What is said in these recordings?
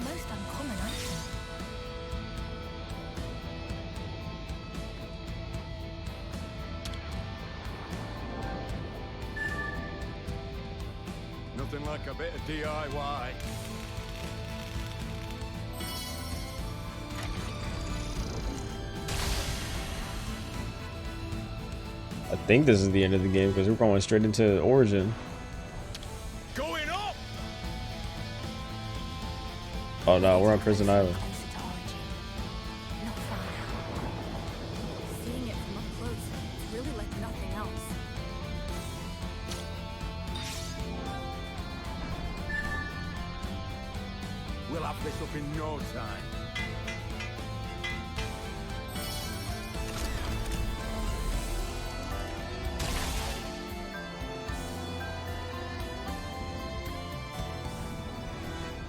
most uncommon item. Nothing like a bit of DIY. I think this is the end of the game because we're going straight into Origin. Going up! Oh no, we're on Prison Island. Not far. Seeing it from up close, it's really like nothing else. We'll have this up in no time.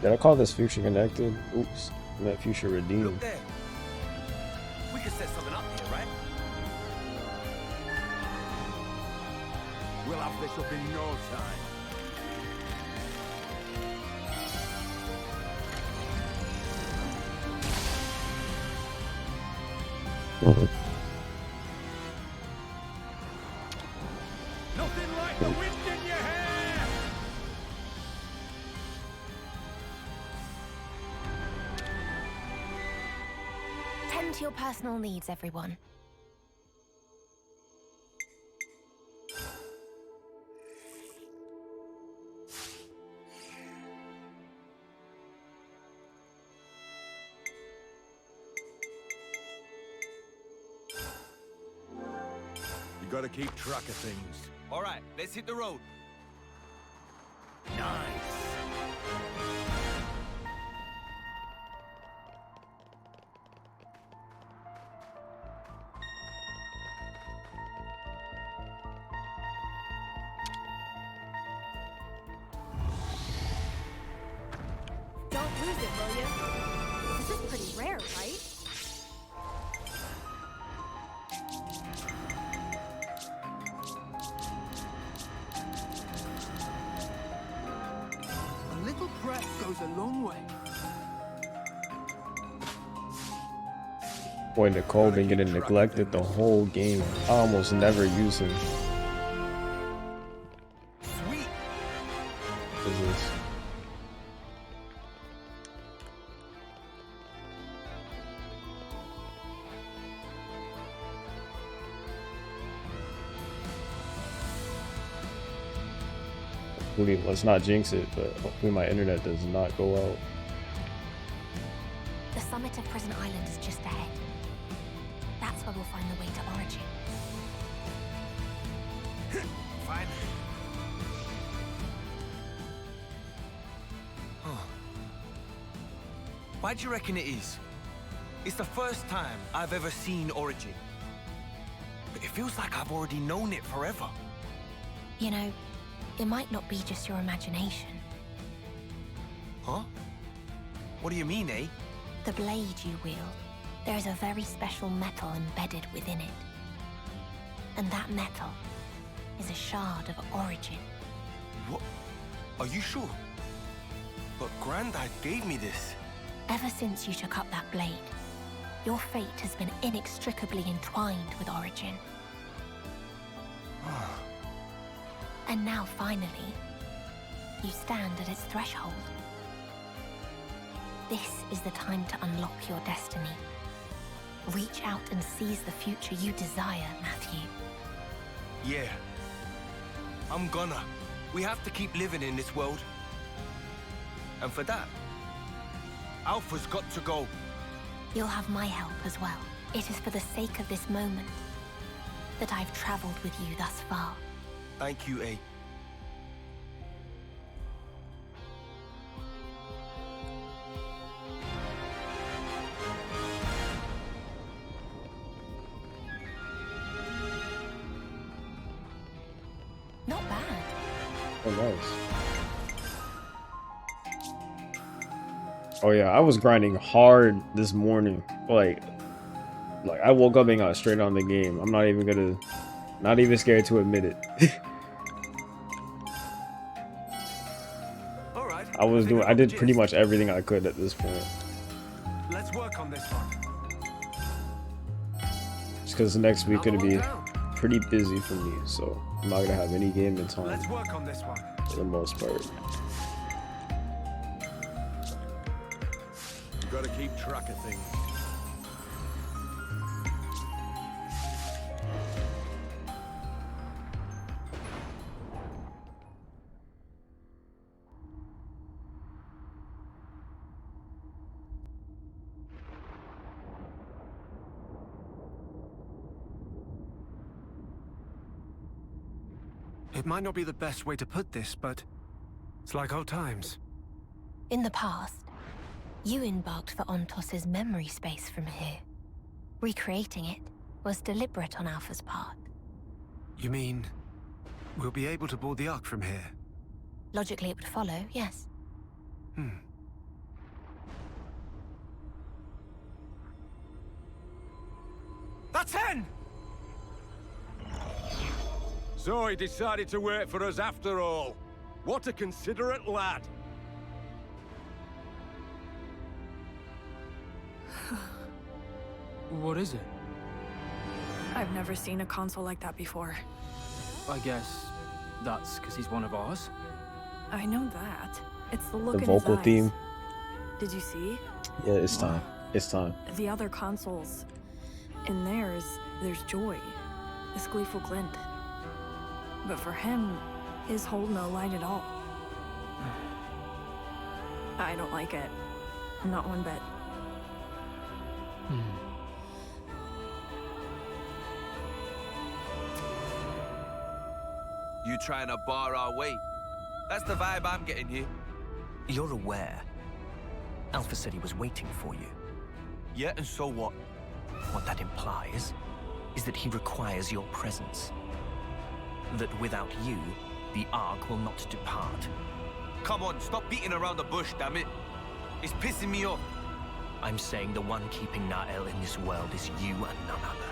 Did I call this Future Connected? Oops, I meant Future Redeemed. Look there. We could set something up here, right? We'll have this up in no time. Nothing like the wind in your hair! Tend to your personal needs, everyone. You gotta keep track of things. All right, let's hit the road. Nice. Don't lose it, will you? This is pretty rare, right? A little prep goes a long way. Boy, Nicole been getting neglected the whole game. I almost never use him. Sweet. What is this? Hopefully, let's not jinx it, but hopefully my internet does not go out. The summit of Prison Island is just ahead. That's where we'll find the way to Origin. Fine. Huh. Why do you reckon it is? It's the first time I've ever seen Origin. But it feels like I've already known it forever. You know, it might not be just your imagination. Huh? What do you mean, eh? The blade you wield, there is a very special metal embedded within it. And that metal is a shard of Origin. What? Are you sure? But Granddad gave me this. Ever since you took up that blade, your fate has been inextricably entwined with Origin. And now, finally, you stand at its threshold. This is the time to unlock your destiny. Reach out and seize the future you desire, Matthew. Yeah. I'm gonna. We have to keep living in this world. And for that, Alpha's got to go. You'll have my help as well. It is for the sake of this moment that I've traveled with you thus far. Thank you, A. Not bad. Oh, nice. Oh yeah, I was grinding hard this morning. Like I woke up and got straight on the game. I'm not even scared to admit it. All right. I did pretty much everything I could at this point. Let's work on this one. Just because the next week gonna be pretty busy for me, so I'm not gonna have any game in time Let's work on this one. for the most part. You gotta keep track of things. It might not be the best way to put this, but it's like old times. In the past, you embarked for Ontos's memory space from here. Recreating it was deliberate on Alpha's part. You mean we'll be able to board the Ark from here? Logically, it would follow, yes. That's 10! So he decided to wait for us after all. What a considerate lad. What is it? I've never seen a console like that before. I guess that's because he's one of ours. I know that. It's the look The in vocal his eyes. theme. Did you see? Yeah, it's time. It's time. The other consoles. In theirs, there's joy. This gleeful glint. But for him, his hold no light at all. I don't like it. Not one bit. You trying to bar our way? That's the vibe I'm getting here. You're aware. Alpha said he was waiting for you. Yeah, and so what? What that implies is that he requires your presence. That without you, the Ark will not depart. Come on, stop beating around the bush, damn it. It's pissing me off. I'm saying the one keeping Nael in this world is you and none other.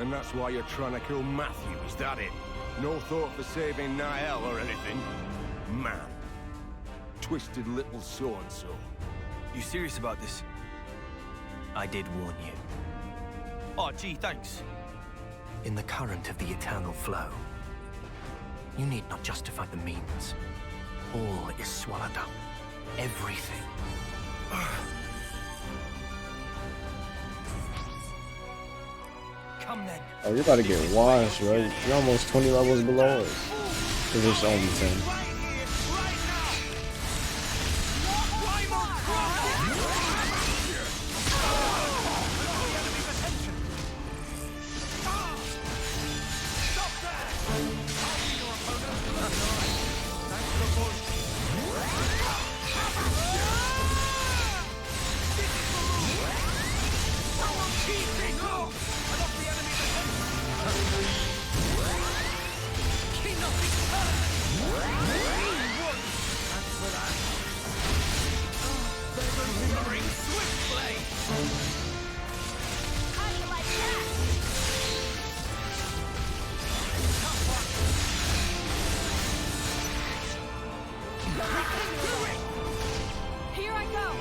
And that's why you're trying to kill Matthew, is that it? No thought for saving Nael or anything? Man. Twisted little so-and-so. You serious about this? I did warn you. Oh, gee, thanks. In the current of the eternal flow, you need not justify the means. All is swallowed up. Everything. Come then. Oh, you're about to get washed, right? You're almost 20 levels below us. Cause it's only 10. Here I go!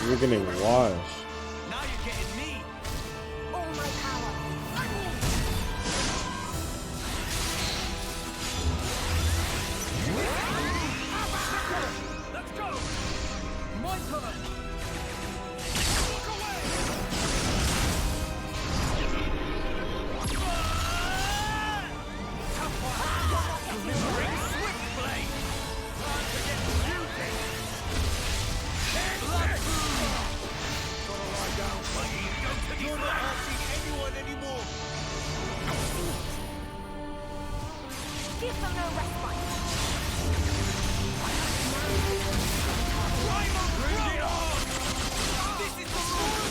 You're getting washed. Now you're getting me. All my power. Let's go. My turn. Walk away. Delivering swift blade. Time to get music. Gotta lie down, buddy. You're not hurting anyone anymore. Give them no respite. Bring it on! This is the rule!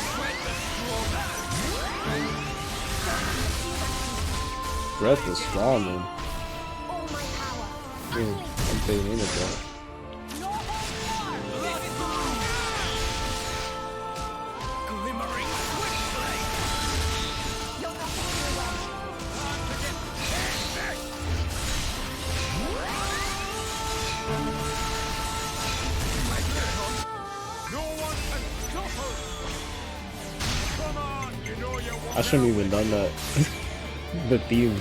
Spread the straw. breath is strong, man. All my power. Dude, I'm taking in it, bro. Glimmering switchblade. You're not getting away. No one can stop us! Come on, you know you want I shouldn't even done that. The theme.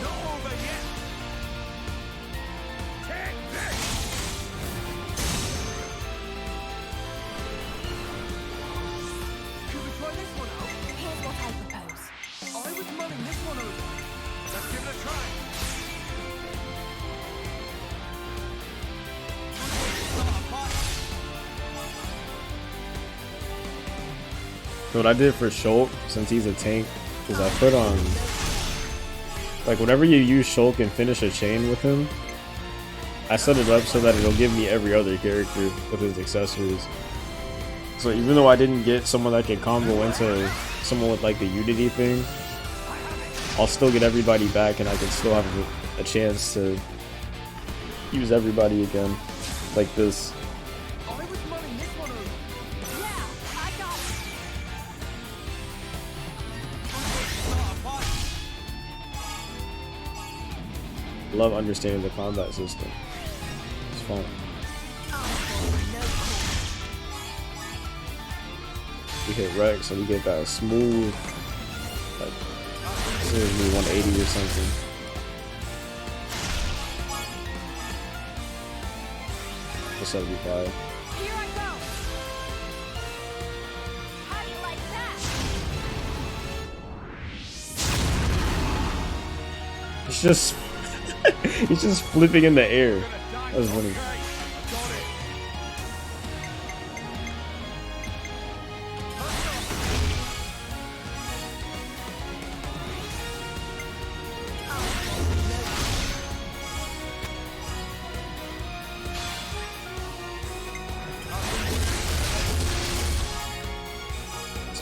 Not over yet! Take this! Should we try this one out? Here's what I propose. I was mulling this one over. Let's give it a try. So what I did for Shulk, since he's a tank, is I put on, like, whenever you use Shulk and finish a chain with him, I set it up so that it'll give me every other character with his accessories. So even though I didn't get someone that could combo into someone with like the Unity thing, I'll still get everybody back and I can still have a chance to use everybody again, like this. I was mulling this one over. Yeah, I got it. Love understanding the combat system. It's fun. We hit Rex and we get that smooth, like, seriously 180 or something. For 75. Here I go. How do you like that? It's just, he's just flipping in the air. That was funny.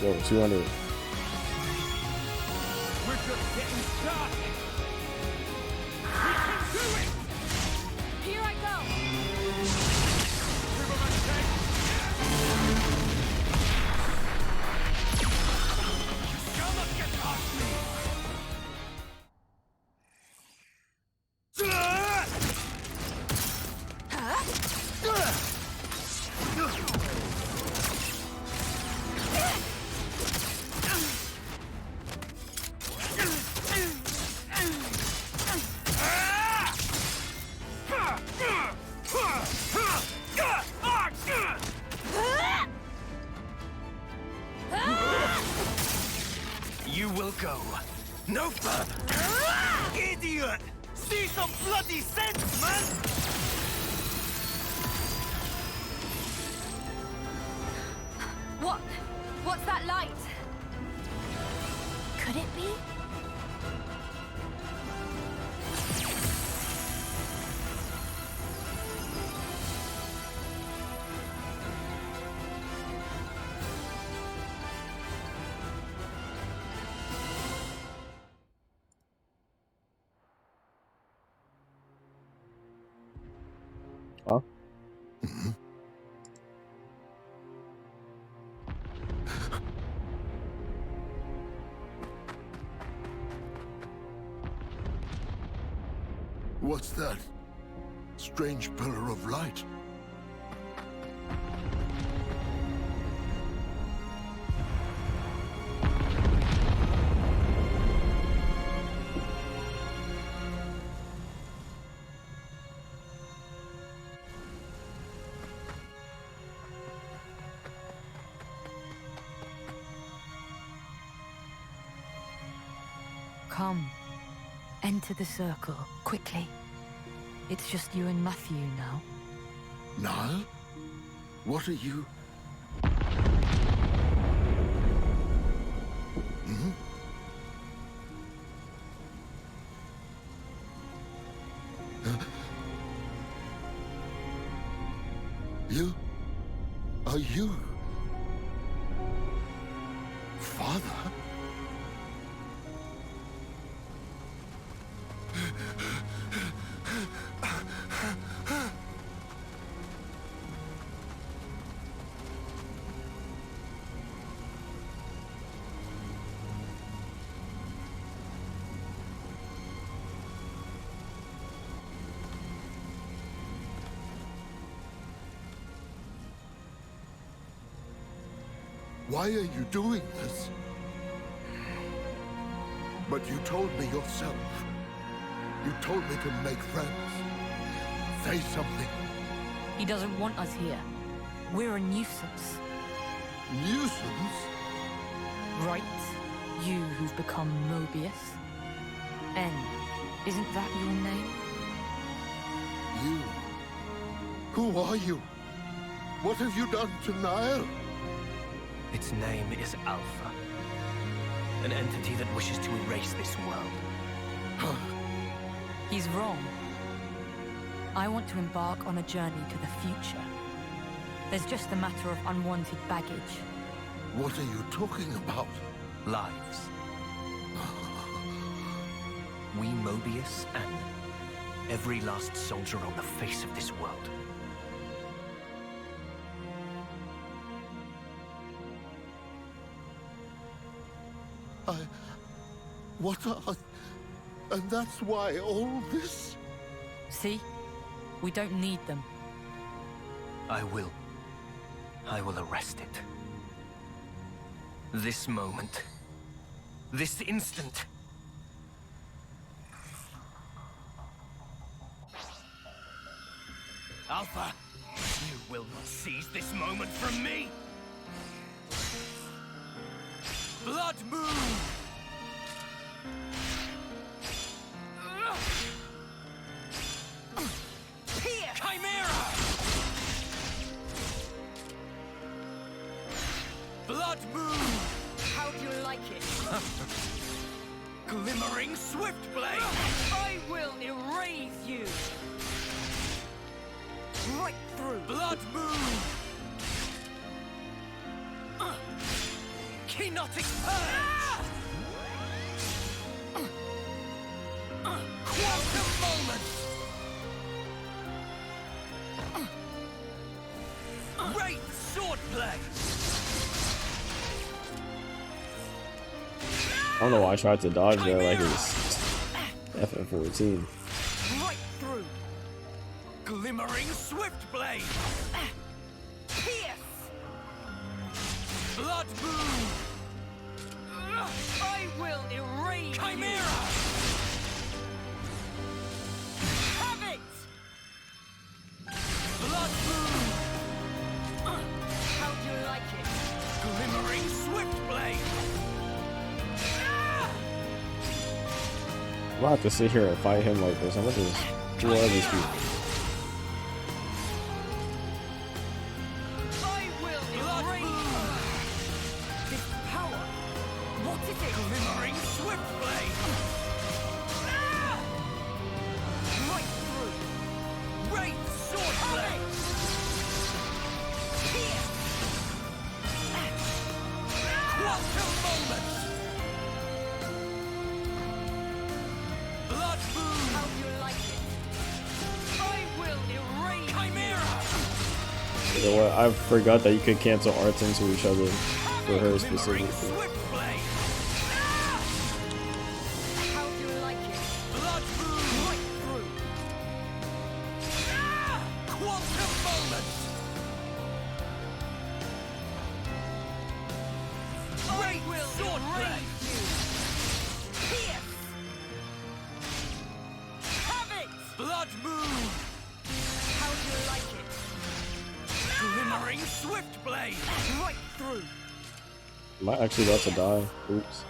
Let's go, 200. We're just getting started! We can do it! Here I go. Cannot get past me! You will go. No further. Idiot! See some bloody sense, man! What? What's that light? Could it be? Huh? What's that? Strange pillar of light. Come. Enter the circle, quickly. It's just you and Matthew now. Niall? What are you? Hmm? You? Are you? Father? Why are you doing this? But you told me yourself. You told me to make friends. Say something. He doesn't want us here. We're a nuisance. Nuisance? Right? You who've become Mobius? N, isn't that your name? You? Who are you? What have you done to Niall? Its name is Alpha. An entity that wishes to erase this world. He's wrong. I want to embark on a journey to the future. There's just a matter of unwanted baggage. What are you talking about? Lives. We Mobius and every last soldier on the face of this world. What are... And that's why all this... See? We don't need them. I will arrest it. This moment. This instant. Alpha, you will not seize this moment from me! Blood Moon! Chimera! Blood Moon! How do you like it? Glimmering Swiftblade! I will erase you! Right through! Blood Moon! Kenotic Purge! Quantum Moment! Great Swordplay! I don't know why I tried to dodge there like it's FN14. Right through! Glimmering Swiftblade! Pierce! Blood Moon! I will erase Chimera! you! Have it! Blood Moon! How do you like it? Glimmering Swiftblade! I'm gonna have to sit here and fight him like this. I'm gonna just do all these people. I will erase you! This power! What is it? Glimmering Swiftblade! Right through! Great Swordblade! Pierce! Quantum Moment! Blood Moon! How do you like it? I will erase Chimera! You know what? I forgot that you could cancel arts into each other for her Glimmering specifically. Swiftblade! How do you like it? Blood Moon! Right through! Quantum Moment! Great Swordblade! Pierce! Have it! Blood Moon! How do you like it? Glimmering Swiftblade! Right through! Am I actually about to die? Oops.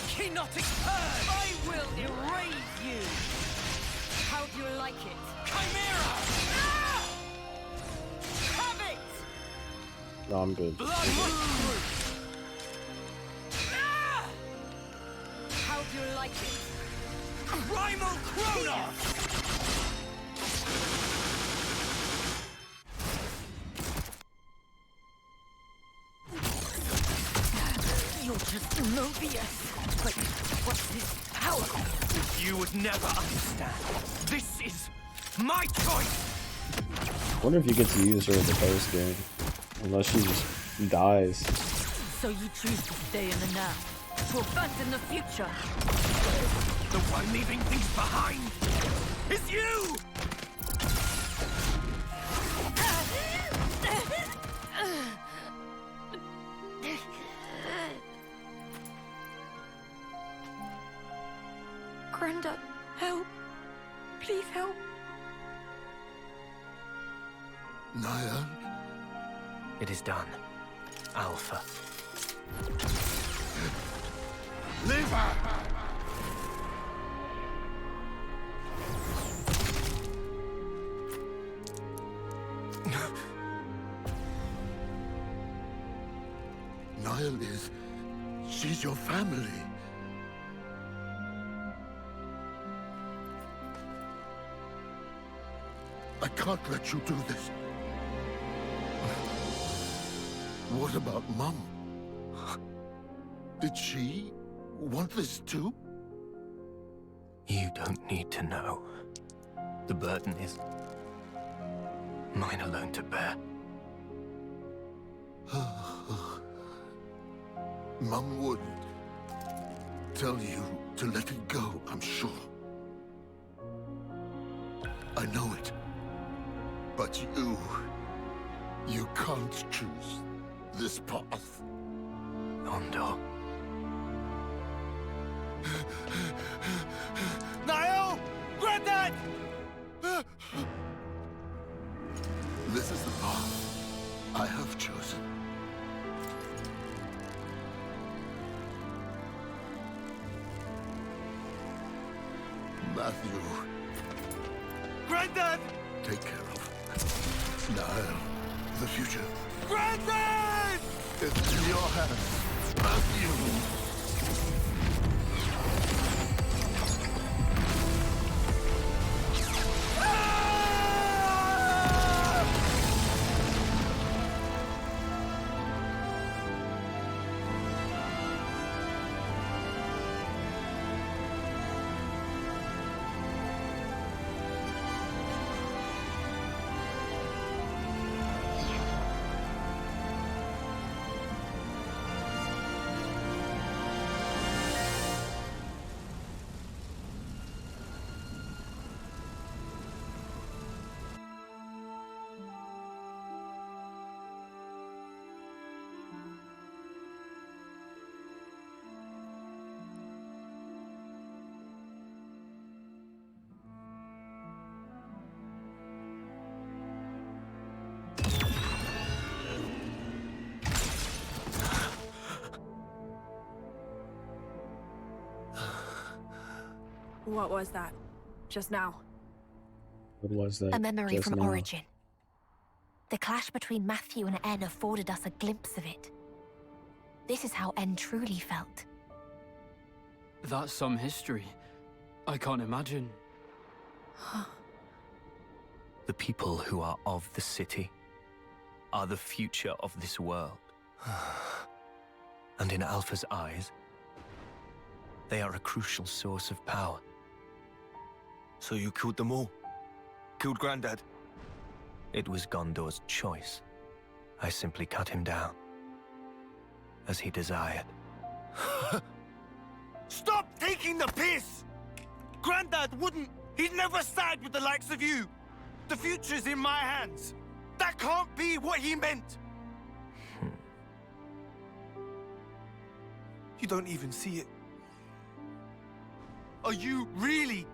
Kenotic Purge! I will erase you! How do you like it? Chimera! No, I'm good. How do you like it? Primal Chronos! You're just Mobius. But what's this power? You would never understand. This is my choice! I wonder if you get to use her in the post game. Unless she just dies. So you choose to stay in the now, to abandon the future. The one leaving things behind is you! Grandad, help. Please help. Niall? It is done. Alpha. Leave her! Niall is... she's your family. I can't let you do this. What about Mum? Did she want this too? You don't need to know. The burden is mine alone to bear. Mum would tell you to let it go, I'm sure. I know it. But you can't choose this path. Ondo. Niall! Granddad! This is the path I have chosen. Matthew, Granddad! take care of Niall. The future Granddad! is in your hands, Matthew. What was that? Just now? What was that? A memory just from now? Origin. The clash between Matthew and N afforded us a glimpse of it. This is how N truly felt. That's some history. I can't imagine. The people who are of the city are the future of this world. And in Alpha's eyes, they are a crucial source of power. So you killed them all? Killed Granddad? It was Gondor's choice. I simply cut him down, as he desired. Stop taking the piss! Granddad wouldn't. He'd never side with the likes of you. The future's in my hands. That can't be what he meant. You don't even see it. Are you really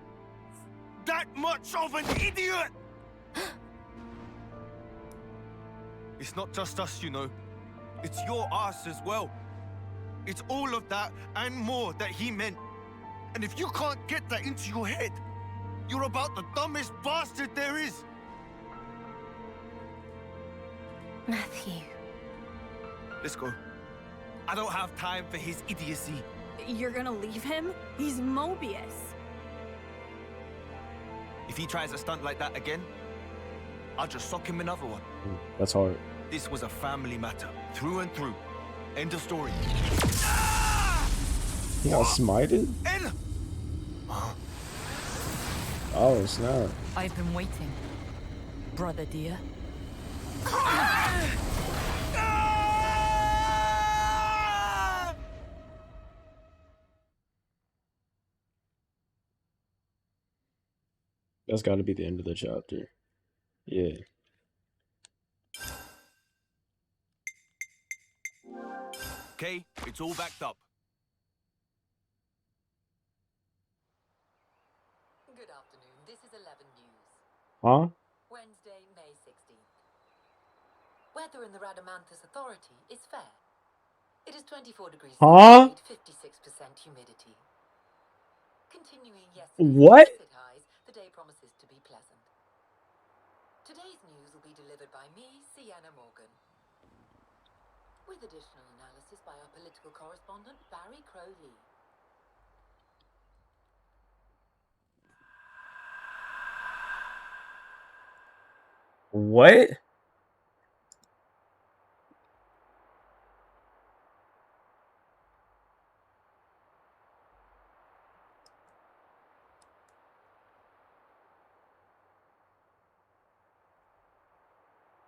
that much of an idiot? It's not just us, you know. It's your ass as well. It's all of that and more that he meant. And if you can't get that into your head, you're about the dumbest bastard there is. Matthew, let's go. I don't have time for his idiocy. You're gonna leave him? He's Mobius. If he tries a stunt like that again, I'll just sock him another one. That's hard. This was a family matter, through and through. End of story. He got smited? En! Oh, snap. I've been waiting, brother dear. That's got to be the end of the chapter. Yeah. Okay, it's all backed up. Good afternoon. This is 11 News. Huh? Wednesday, May 16th. Weather in the Radamanthus Authority is fair. It is 24 degrees Huh? centigrade, 56% humidity. Continuing yesterday's What? opposite highs, the day promises to be pleasant. Today's news will be delivered by me, Sienna Morgan, with additional analysis by our political correspondent, Barry Crowley. What?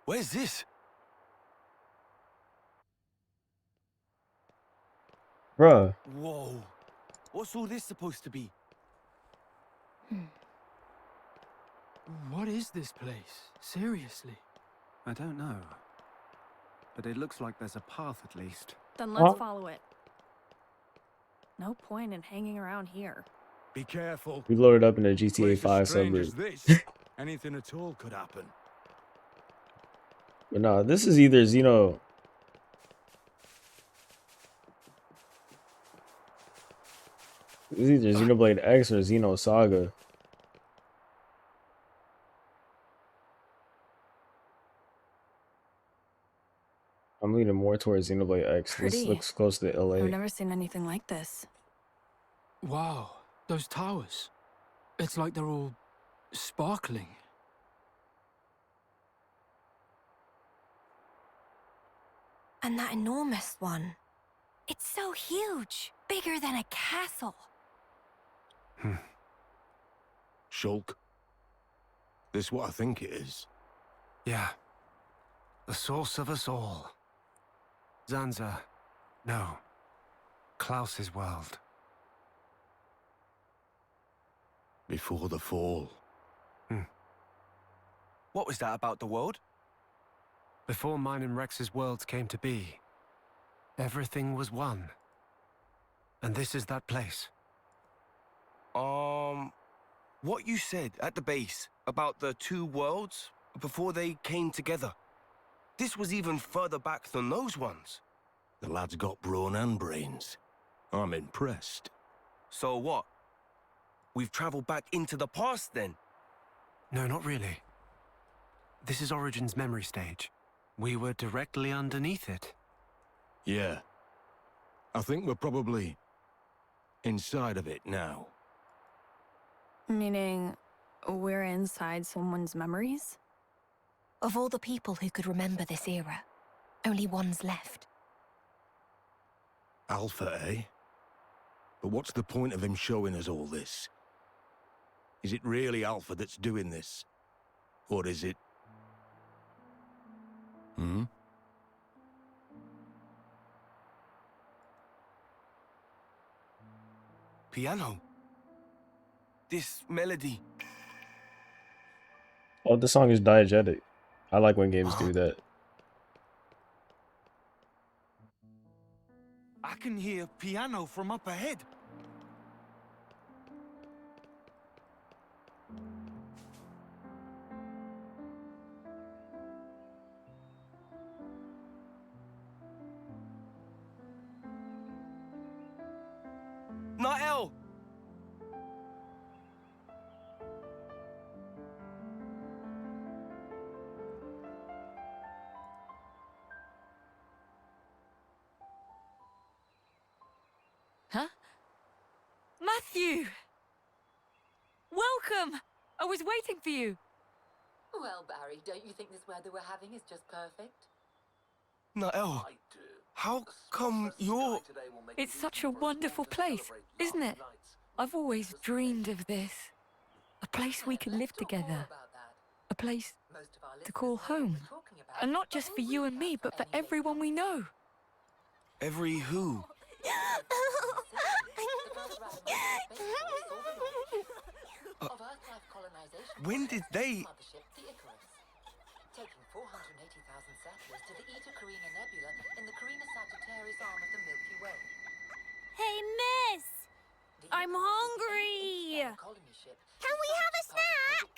Where's this? Bruh. Whoa. What's all this supposed to be? What is this place? Seriously? I don't know. But it looks like there's a path at least. Then let's Huh? follow it. No point in hanging around here. Be careful. We loaded up in a GTA Place 5 as strange as subgroup. this, anything at all could happen. But nah, this is either Xeno. This is either Xenoblade X or Xeno Saga. I'm leaning more towards Xenoblade X. This Pretty. looks close to I've LA. never seen anything like this. Wow, those towers. It's like they're all sparkling. And that enormous one. It's so huge. Bigger than a castle. Shulk. This what I think it is. Yeah. The source of us all. Zanza. No. Klaus's world. Before the fall. What was that about the world? Before mine and Rex's worlds came to be, everything was one. And this is that place. What you said at the base about the two worlds before they came together. This was even further back than those ones. The lad's got brawn and brains. I'm impressed. So what? We've traveled back into the past then? No, not really. This is Origin's memory stage. We were directly underneath it. Yeah. I think we're probably inside of it now. Meaning, we're inside someone's memories? Of all the people who could remember this era, only one's left. Alpha, eh? But what's the point of him showing us all this? Is it really Alpha that's doing this? Or is it... Piano. This melody. Oh, this song is diegetic. I like when games do that. I can hear piano from up ahead. Nael! Huh? Matthew! Welcome! I was waiting for you. Well, Barry, don't you think this weather we're having is just perfect? Nael, how come you're... It's such a wonderful place, isn't it? I've always dreamed of this. A place we could live together. A place to call home. And not just for you and me, but for everyone we know. Every who? When did they... Taking 480,000 settlers to the Eta Carina Nebula in the Carina Sagittarius arm of the Milky Way. Hey, miss! I'm hungry! Can we have a snack?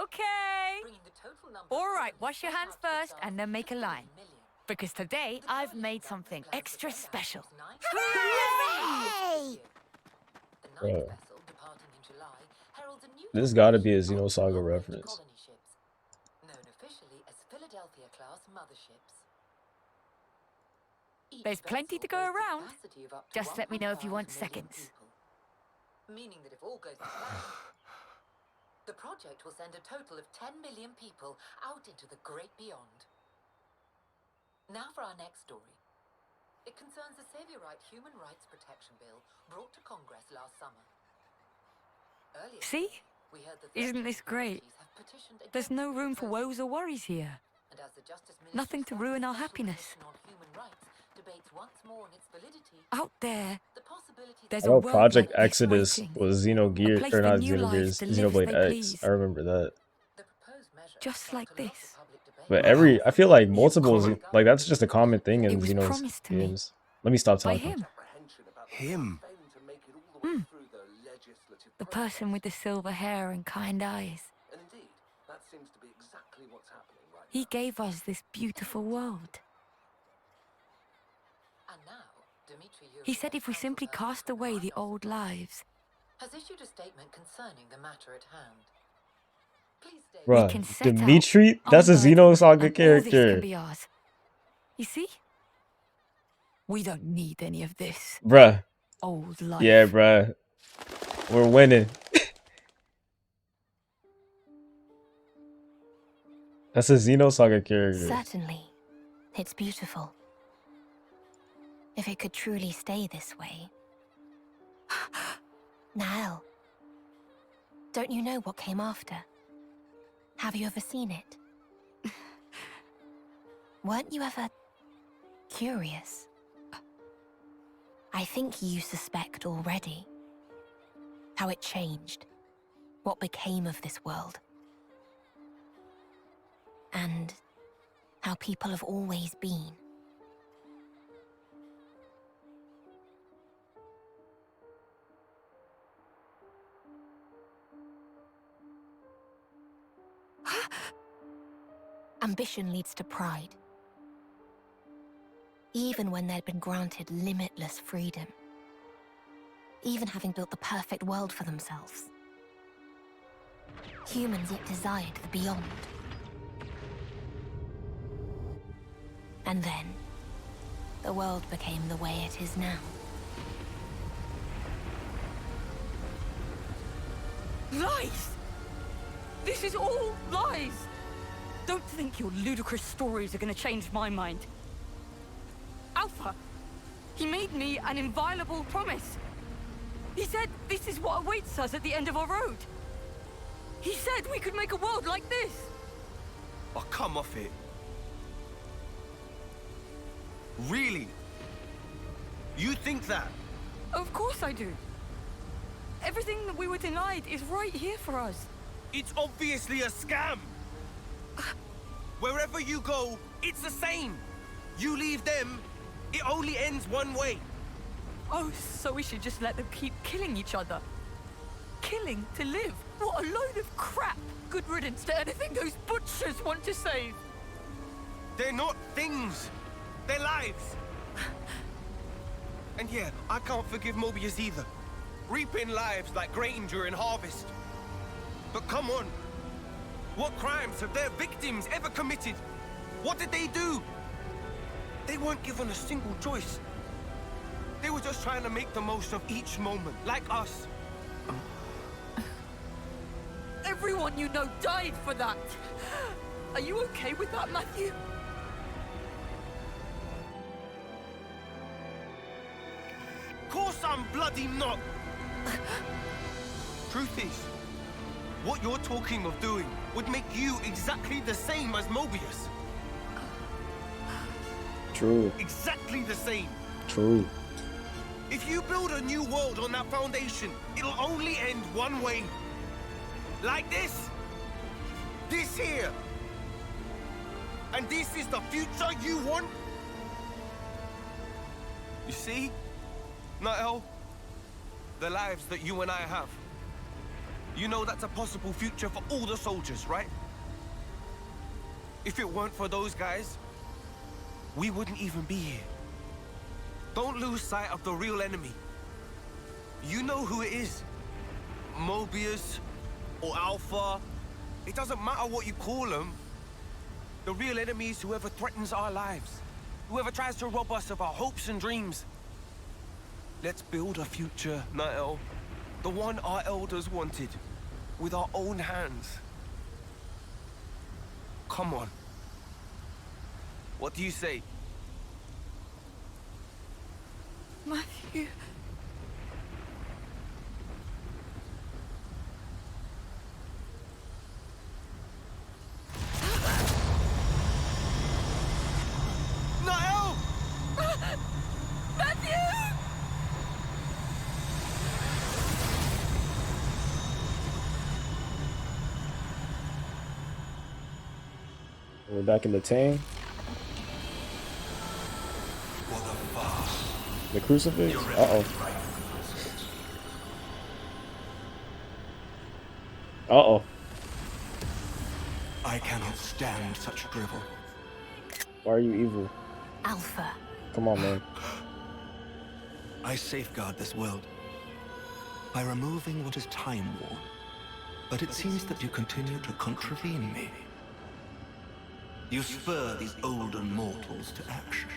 Okay. All right, wash your hands first and then make a line. Because today I've made something extra special. Hooray! Bro. This gotta be a Xenosaga reference. Known officially as Philadelphia-class motherships. There's plenty to go around. Just let me know if you want seconds. Meaning that if all goes to plan, the project will send a total of 10 million people out into the great beyond. Now for our next story. It concerns a Saviorite Human Rights Protection Bill brought to Congress last summer. Earlier See? we heard that Isn't this great? There's no room for woes or worries here. Nothing to ruin our happiness. Out there, there's I a know world Project like this Exodus waiting. was A Xenogears, place or for not new lives Xenogears, to live as Xenoblade they X. please. I remember that. Just like this. But I feel like multiple, like that's just a common thing in It was Xeno's promised to me. games. Let me stop By talking. him. The person with the silver hair and kind eyes. He gave us this beautiful world. He said if we simply cast away the old lives, has issued a statement concerning the matter at hand. Please stay Bruh, set out Dimitri? That's a unburdened, Xenosaga and all this character. can be ours. You see? We don't need any of this Bruh. old life. Yeah, bruh. We're winning. That's a Xenosaga character. Certainly. It's beautiful. If it could truly stay this way. Nael, don't you know what came after? Have you ever seen it? Weren't you ever curious? I think you suspect already how it changed, what became of this world, and how people have always been. Ambition leads to pride. Even when they'd been granted limitless freedom. Even having built the perfect world for themselves. Humans yet desired the beyond. And then, the world became the way it is now. Lies! This is all lies! Don't think your ludicrous stories are gonna change my mind. Alpha, he made me an inviolable promise. He said this is what awaits us at the end of our road. He said we could make a world like this. Oh, come off it. Really? You think that? Of course I do. Everything that we were denied is right here for us. It's obviously a scam. Wherever you go, it's the same. You leave them, it only ends one way. Oh, so we should just let them keep killing each other? Killing to live? What a load of crap! Good riddance to anything those butchers want to save. They're not things. They're lives. And yeah, I can't forgive Mobius either. Reaping lives like grain during harvest. But come on. What crimes have their victims ever committed? What did they do? They weren't given a single choice. They were just trying to make the most of each moment, like us. Everyone you know died for that. Are you okay with that, Matthew? Course I'm bloody not. Truth is, what you're talking of doing would make you exactly the same as Mobius. True. Exactly the same. True. If you build a new world on that foundation, it'll only end one way. Like this. This here. And this is the future you want? You see? Nael, the lives that you and I have. You know that's a possible future for all the soldiers, right? If it weren't for those guys, we wouldn't even be here. Don't lose sight of the real enemy. You know who it is. Mobius or Alpha. It doesn't matter what you call them. The real enemy is whoever threatens our lives. Whoever tries to rob us of our hopes and dreams. Let's build a future, Nael. The one our elders wanted. With our own hands. Come on. What do you say? Matthew. Nael! Matthew! We're back in the tank. The crucifix? Uh-oh. Uh-oh. I cannot stand such drivel. Why are you evil? Alpha. Come on, man. I safeguard this world by removing what is time-worn. But it seems that you continue to contravene me. You spur these olden mortals to action.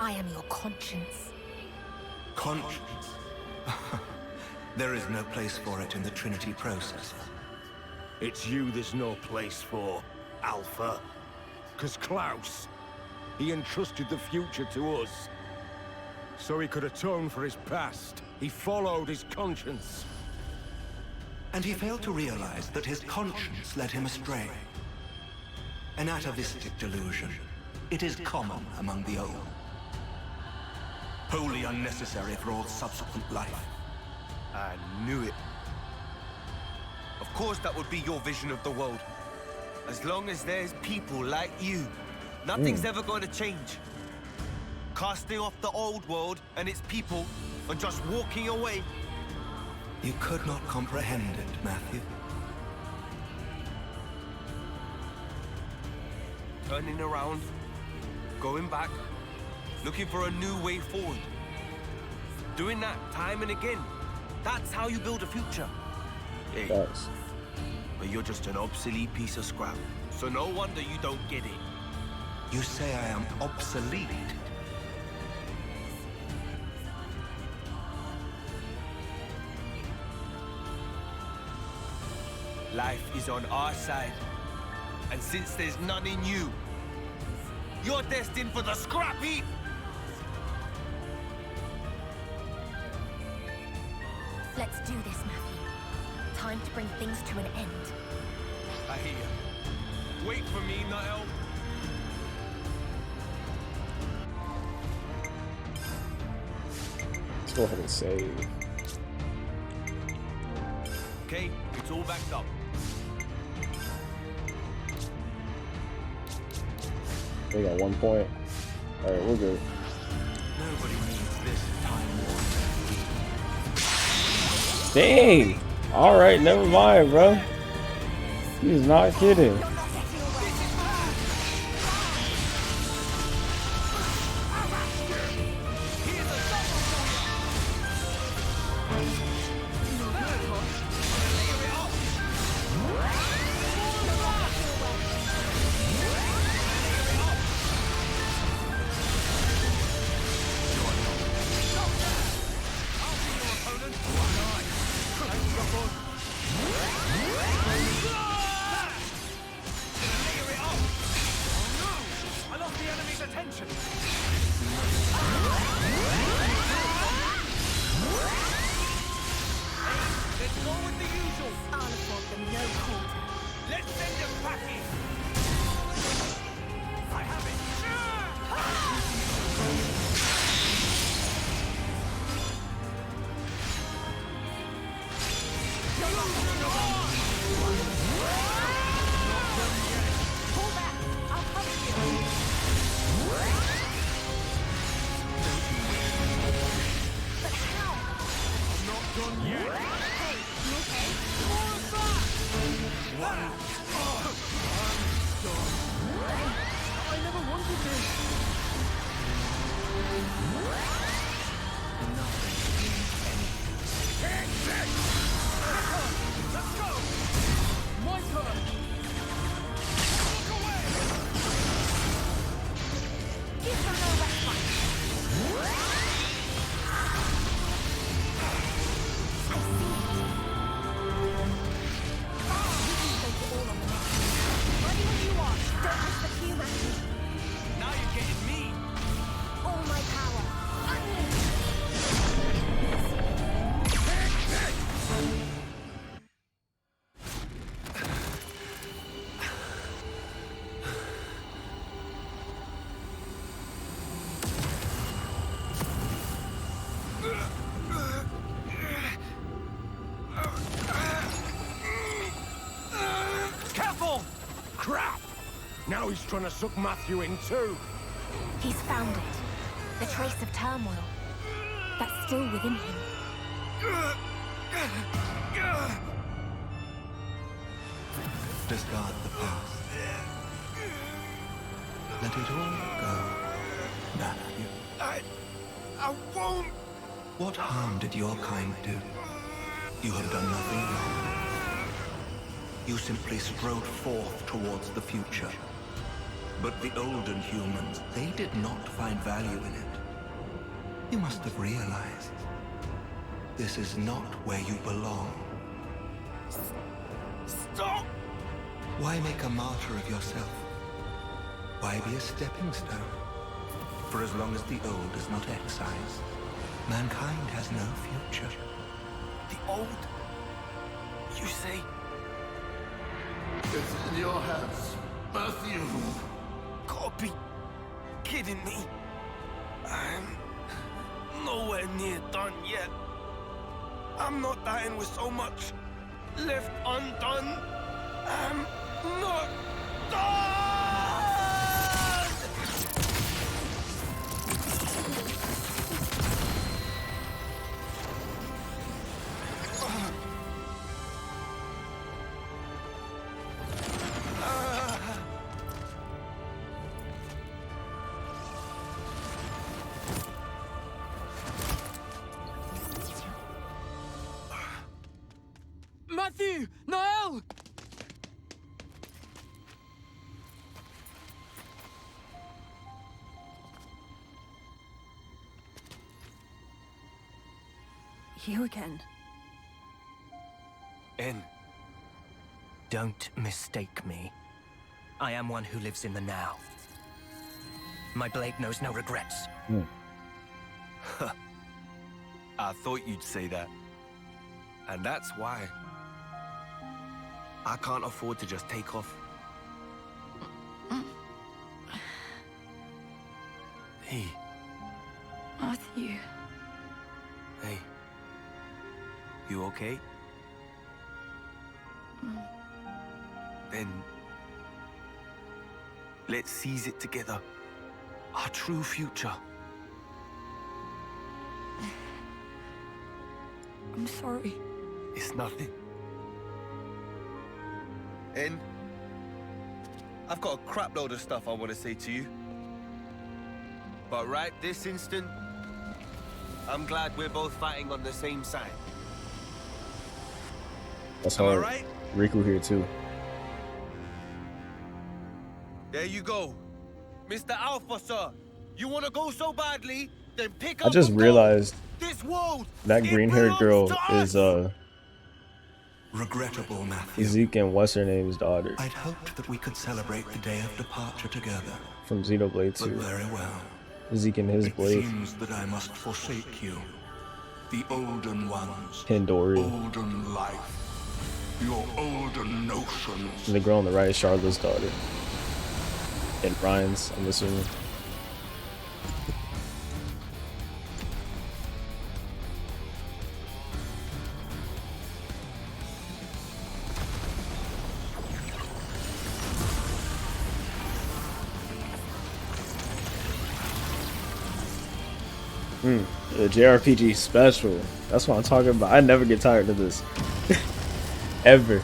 I am your conscience. Conscience? There is no place for it in the Trinity process. It's you there's no place for, Alpha. 'Cause Klaus, he entrusted the future to us. So he could atone for his past. He followed his conscience. And he failed to realize that his conscience led him astray. An atavistic delusion. It is common among the old. Wholly unnecessary for all subsequent life. I knew it. Of course that would be your vision of the world. As long as there's people like you, nothing's ever going to change. Casting off the old world and its people and just walking away. You could not comprehend it, Matthew. Turning around, going back, looking for a new way forward. Doing that time and again. That's how you build a future. Hey, Thanks. but you're just an obsolete piece of scrap. So no wonder you don't get it. You say I am obsolete? Life is on our side. And since there's none in you, you're destined for the scrap heap! Let's do this, Matthew. Time to bring things to an end. I hear you. Wait for me, Nael. Let's go ahead and save. Okay, it's all backed up. They got 1 point. Alright, we're good. Nobody needs this time-worn. Dang! Alright, never mind, bro. He's not kidding. Go with the usual. I'll afford them no quarter. Let's send them packing. I have it. Pull back! I'll cover you! But how? I'm not done yet. Hey, you okay? More of that! I never wanted this. Let's go! My turn! Look away! Give them no respite. I see it. You can take it all on the next one. Ready when you are. Don't miss the cue, Matthew. Now you're getting me. All my power. Unleash. Careful! Crap! Now he's trying to suck Matthew in too. He's found it. The trace of turmoil. That's still within him. Discard the past. Let it all go, Matthew. I won't. What harm did your kind do? You have done nothing wrong. You simply strode forth towards the future. But the olden humans, they did not find value in it. You must have realized this is not where you belong. Stop! Why make a martyr of yourself? Why be a stepping stone? For as long as the old is not excised, mankind has no future. The old? You say? It's in your hands, Matthew. Gotta be kidding me. I'm nowhere near done yet. I'm not dying with so much left undone. I'm not done! Matthew! Niall! You again. En, don't mistake me. I am one who lives in the now. My blade knows no regrets. I thought you'd say that. And that's why I can't afford to just take off. Hey. Matthew. Hey. You okay? Then let's seize it together. Our true future. I'm sorry. It's nothing. En, I've got a crap load of stuff I want to say to you. But right this instant, I'm glad we're both fighting on the same side. That's Am I hard. right? Riku here too. There you go. Mr. Alpha, sir. You want to go so badly, then pick I up just and go. realized This world, that it green-haired girl belongs is to us. Regrettable, Matthew. Zeke and what's her name's daughter I'd hoped that we could celebrate the day of departure together. from Xenoblade But 2. very well. Zeke and his It blade. seems that I must forsake you. The olden ones. Hindori. Olden life. Your olden notions. And the girl on the right is Charlotte's daughter. And Ryan's, I'm assuming. The JRPG special. That's what I'm talking about. I never get tired of this. Ever.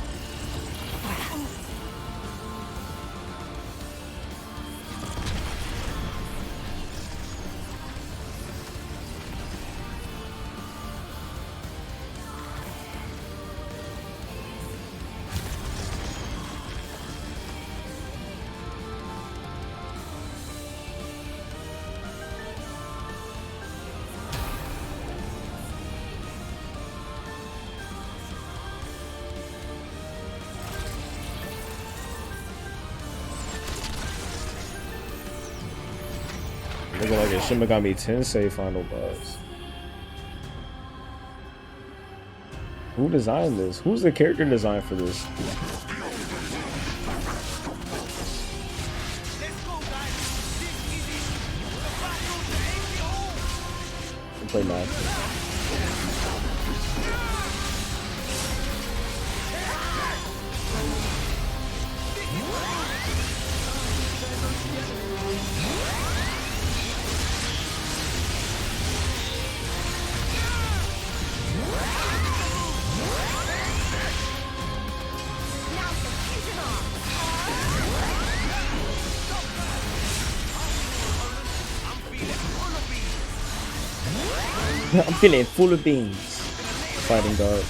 Looking like a Shin Megami Tensei final boss. Who designed this? Who's the character design for this? I'll play math. I'm feeling full of beans. Fighting guard.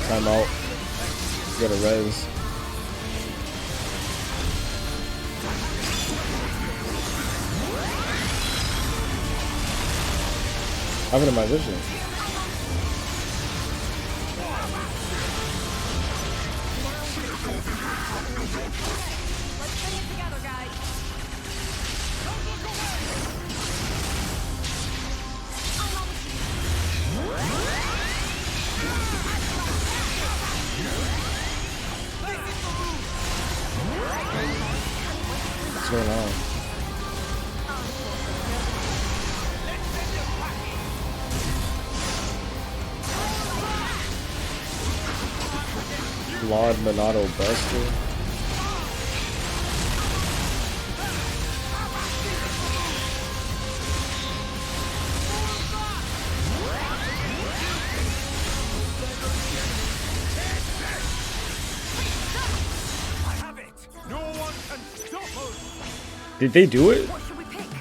Timeout. Get a res. I have it in my vision. What's going on? Lord Monado Buster. Did they do it?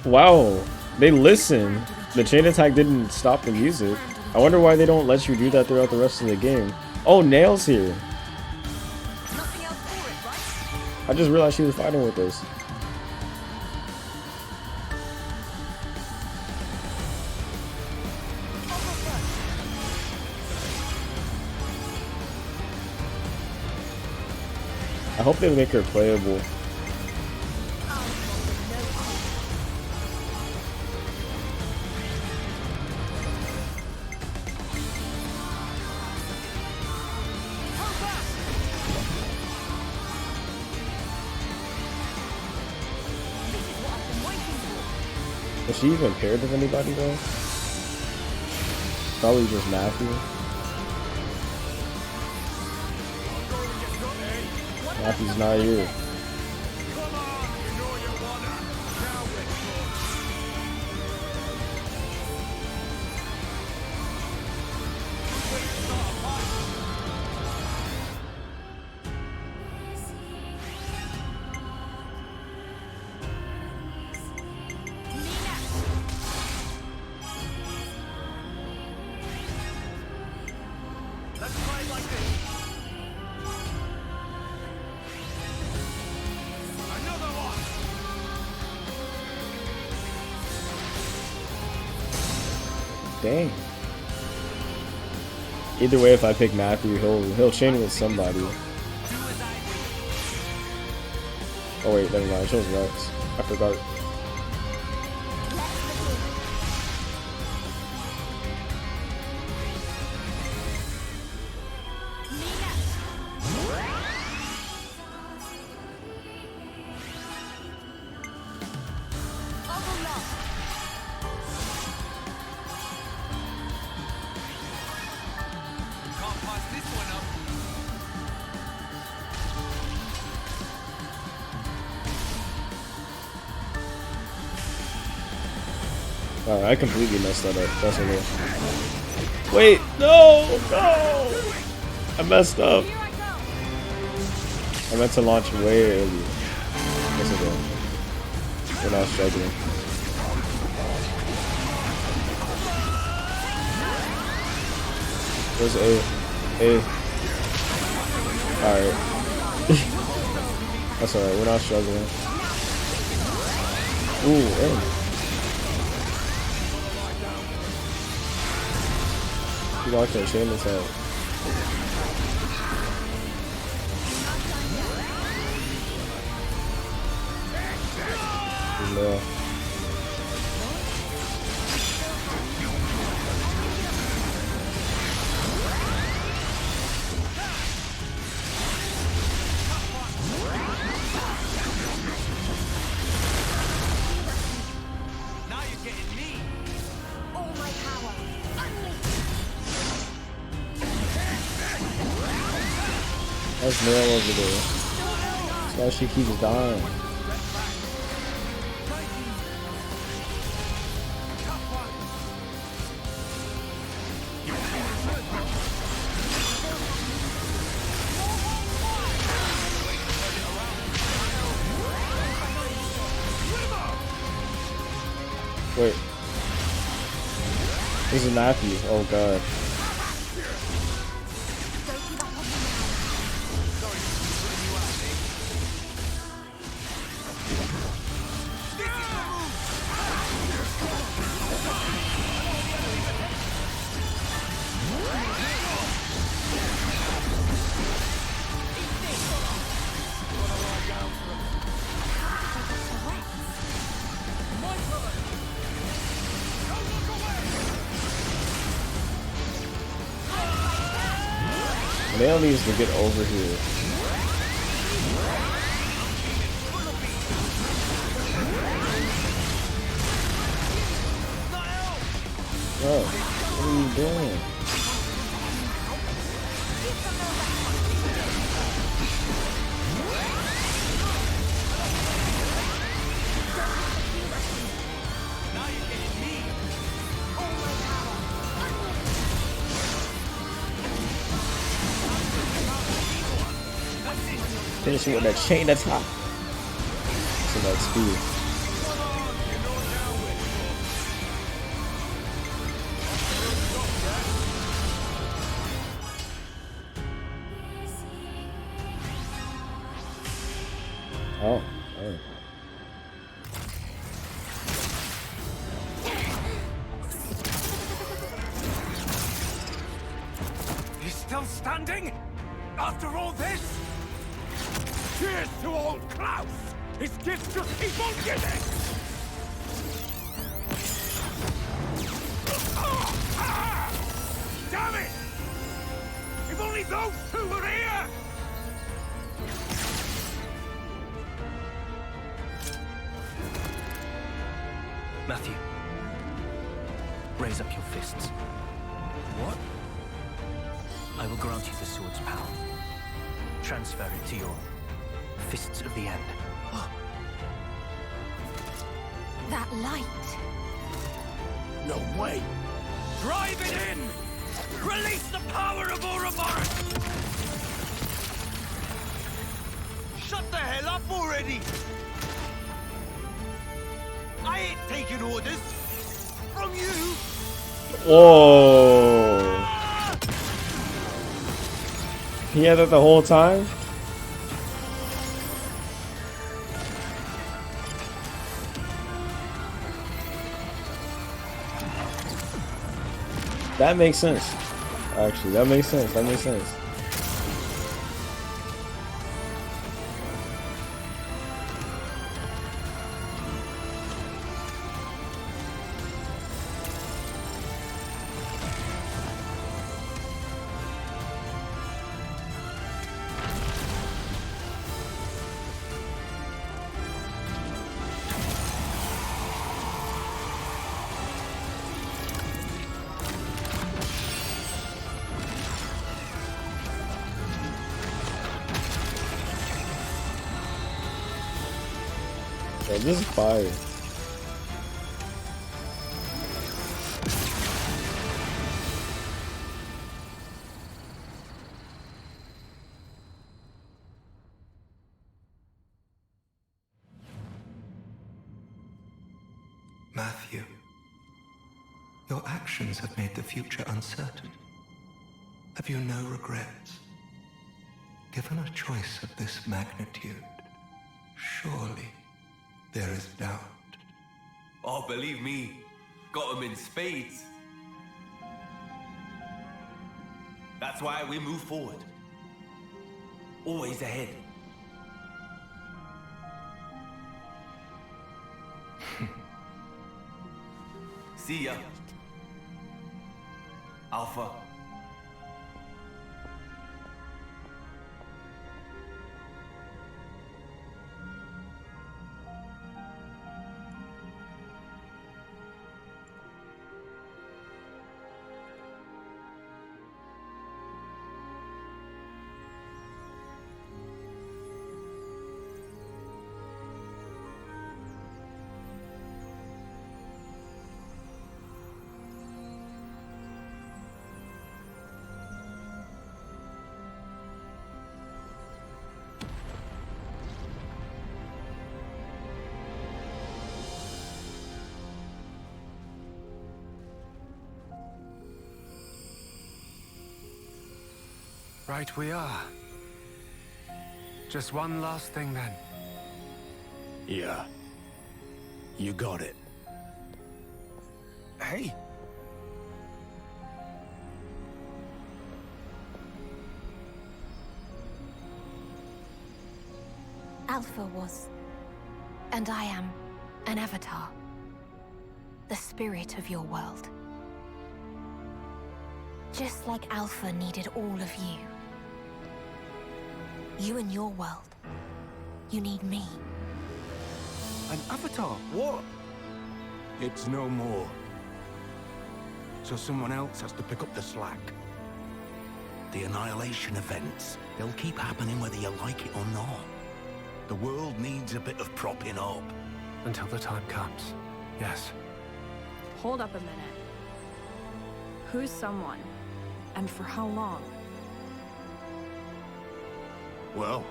Wow, they listen. The chain attack didn't stop the music. I wonder why they don't let you do that throughout the rest of the game. Oh, Nail's here. I just realized she was fighting with us. I hope they make her playable. Is she even paired with anybody though? Probably just Matthew. Matthew's not here. Dang. Either way, if I pick Matthew, he'll chain with somebody. Oh wait, never mind. I chose Rex. I forgot. Alright, I completely messed that up. That's okay. Wait, no! No! I messed up. I meant to launch way earlier. That's okay. We're not struggling. Where's A? A. Alright. That's alright, we're not struggling. Ooh, A. You locked that chain as hell. No. There's Nail over there. That's why she keeps dying. Wait. This is Matthew. Oh god. Nail needs to get over here. Bro, what are you doing? Finish it with that chain attack. So that speed. Oh, alright. He's still standing? After all this? Cheers to old Klaus! His gifts just keep on giving! Damn it! If only those two were here! Matthew, raise up your fists. What? I will grant you the sword's power. Transfer it to your Fists of the End. That light. No way! Drive it in! Release the power of Ouroboros! Shut the hell up already! I ain't taking orders from you! Whoa! He had that the whole time? That makes sense. Actually, that makes sense. That makes sense. Yo, this is fire. Matthew, your actions have made the future uncertain. Have you no regrets? Given a choice of this magnitude, surely there is doubt. Oh, believe me, got them in spades. That's why we move forward. Always ahead. See ya. Alpha. Right we are. Just one last thing then. Yeah. You got it. Hey, Alpha was, and I am, an avatar. The spirit of your world. Just like Alpha needed all of you. You and your world. You need me. an avatar? What? It's no more. So someone else has to pick up the slack. The annihilation events, they'll keep happening whether you like it or not. The world needs a bit of propping up. Until the time comes. Yes. Hold up a minute. Who's someone? And for how long? Well,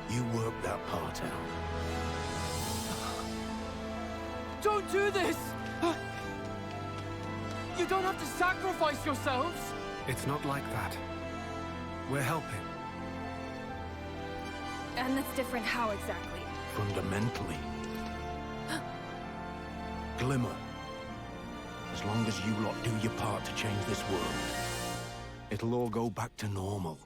you work that part out. Don't do this! You don't have to sacrifice yourselves! It's not like that. We're helping. And that's different how exactly? Fundamentally. Glimmer. As long as you lot do your part to change this world, it'll all go back to normal.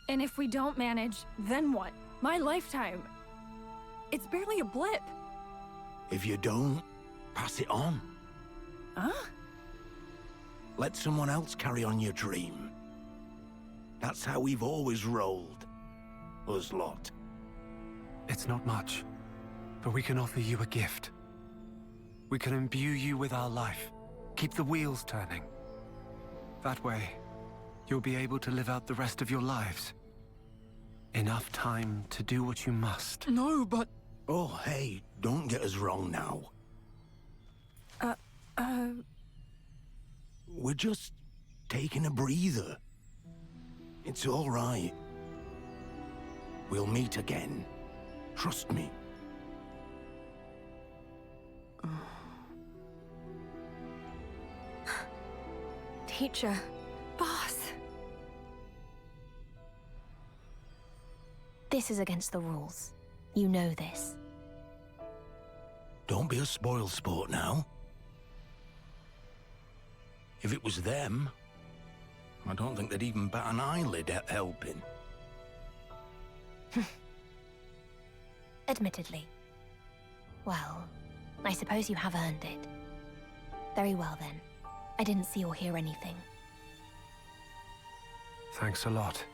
And if we don't manage, then what? My lifetime. It's barely a blip. If you don't, pass it on. Huh? Let someone else carry on your dream. That's how we've always rolled. Us lot. It's not much, but we can offer you a gift. We can imbue you with our life, keep the wheels turning. That way, you'll be able to live out the rest of your lives. Enough time to do what you must. No, but... Oh, hey, don't get us wrong now. We're just taking a breather. It's all right. We'll meet again. Trust me. Teacher. Boss. This is against the rules. You know this. Don't be a spoilsport now. If it was them, I don't think they'd even bat an eyelid at helping. Admittedly. Well, I suppose you have earned it. Very well then. I didn't see or hear anything. Thanks a lot,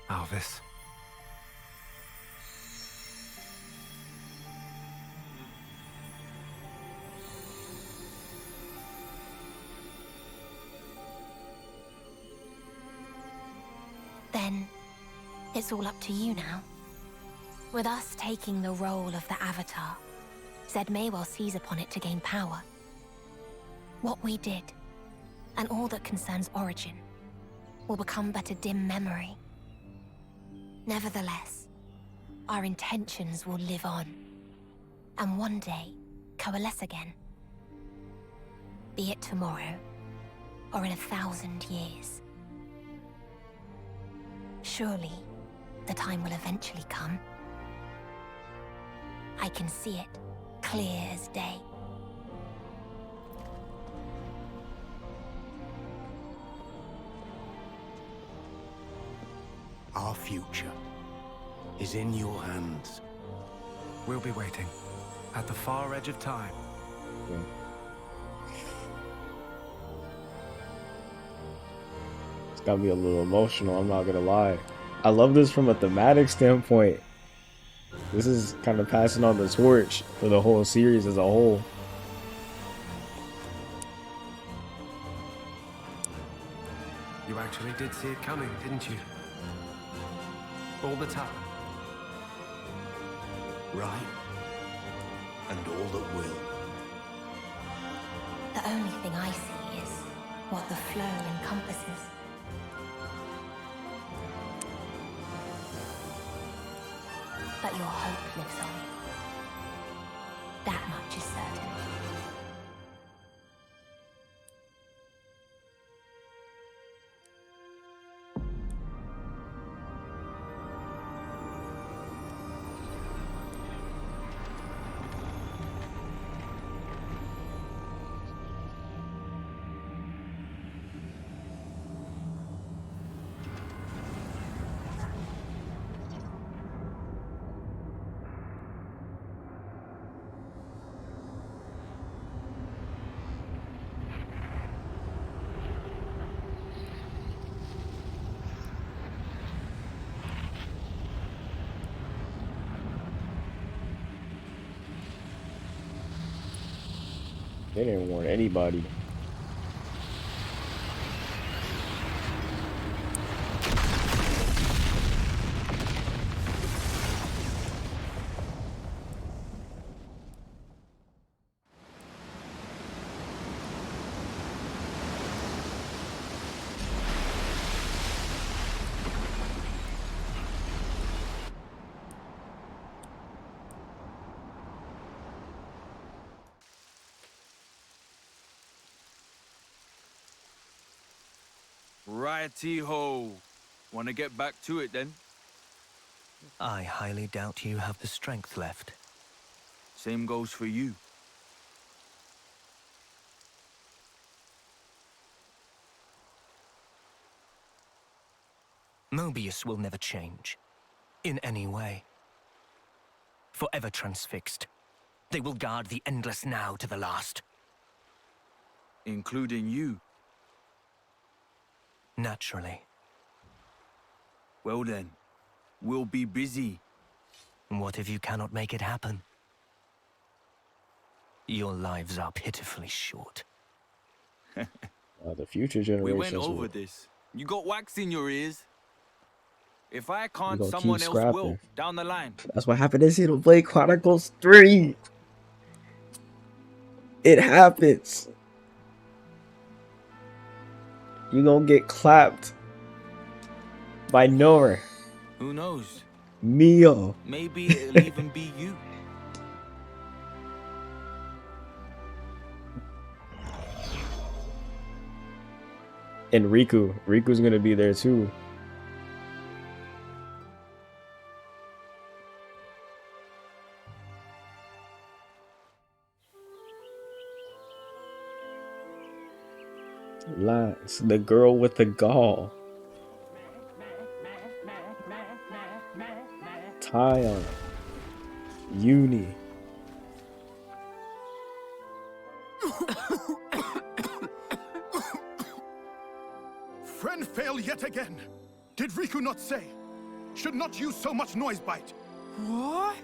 Alvis. Then, it's all up to you now. With us taking the role of the Avatar, Zed may well seize upon it to gain power. What we did, and all that concerns Origin, will become but a dim memory. Nevertheless, our intentions will live on, and one day coalesce again. Be it tomorrow, or in 1,000 years. Surely, the time will eventually come. I can see it, clear as day. Our future is in your hands. We'll be waiting, at the far edge of time. Yeah. It's got me a little emotional, I'm not gonna lie. I love this from a thematic standpoint. This is kind of passing on the torch for the whole series as a whole. You actually did see it coming, didn't you? All the time. Right. And all that will. The only thing I see is what the flow encompasses. But your hope lives on. That much is certain. They didn't warn anybody. Righty-ho. Wanna get back to it then? I highly doubt you have the strength left. Same goes for you. Mobius will never change. In any way. Forever transfixed. They will guard the endless now to the last. Including you. Naturally. Well then, we'll be busy. What if you cannot make it happen? Your lives are pitifully short. The future generations. We went over this. You got wax in your ears. If I can't, gonna someone keep else will, scrapping. down the line. That's what happened in Xenoblade Chronicles 3. It happens. You gonna get clapped by Nora. Who knows? Mio. Maybe it'll even be you. And Riku. Riku's gonna be there too. Lance, the girl with the gall. Tyon. Uni. Friend fail yet again. Did Riku not say? Should not use so much noise bite. What?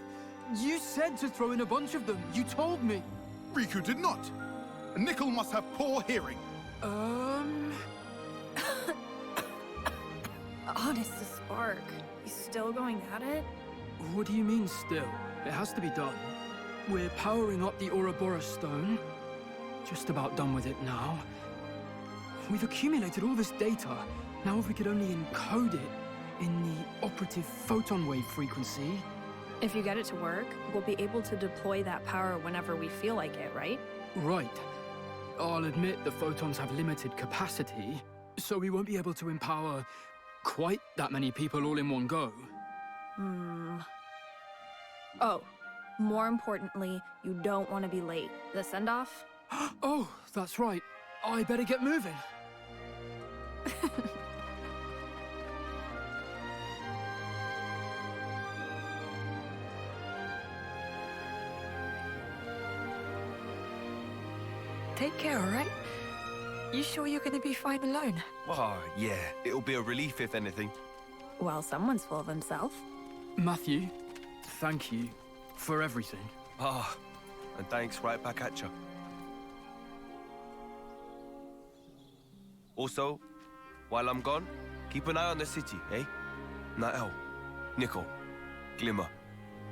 You said to throw in a bunch of them. You told me. Riku did not. Nickel must have poor hearing. Honest to Spark. You still going at it? What do you mean still? It has to be done. We're powering up the Ouroboros stone. Just about done with it now. We've accumulated all this data. Now if we could only encode it in the operative photon wave frequency. If you get it to work, we'll be able to deploy that power whenever we feel like it, right? Right. I'll admit the photons have limited capacity, so we won't be able to empower quite that many people all in one go. Oh, more importantly, you don't want to be late. The send-off? Oh, that's right. I better get moving. Take care, alright? You sure you're gonna be fine alone? Oh, yeah. It'll be a relief, if anything. Well, someone's full of himself. Matthew, thank you for everything. Ah, and thanks right back at you. Also, while I'm gone, keep an eye on the city, eh? Nael, Nickel, Glimmer,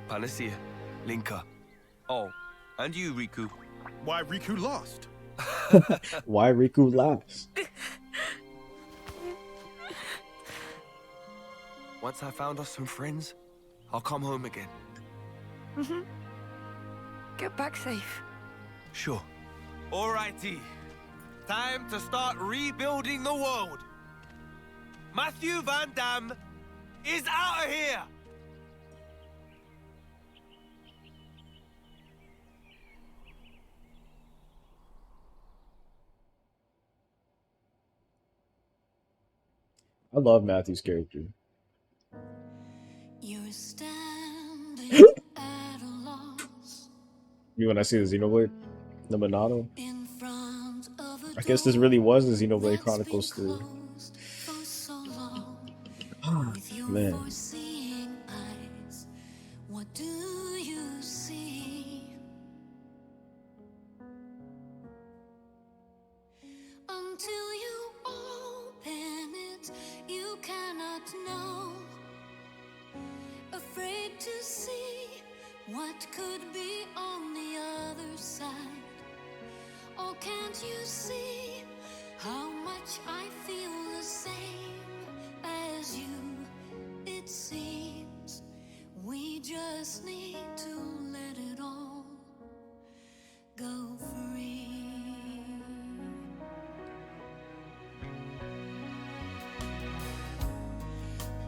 Panacea, Linka. Oh, and you, Riku. Why Riku lost? Why Riku laughs? Once I found us some friends, I'll come home again. Get back safe. Sure. Alrighty. Time to start rebuilding the world. Matthew Van Damme is out of here! I love Matthew's character. You're standing at a loss. You when I see the Xenoblade, the Monado. In front of a I guess this really was the Xenoblade that's been Chronicles 3. closed for so long. With your Man. foreseeing eyes, what do you see? Until you open it, you cannot know. Afraid to see what could be on the other side. Oh, can't you see how much I feel the same as you? It seems we just need to let it all go free.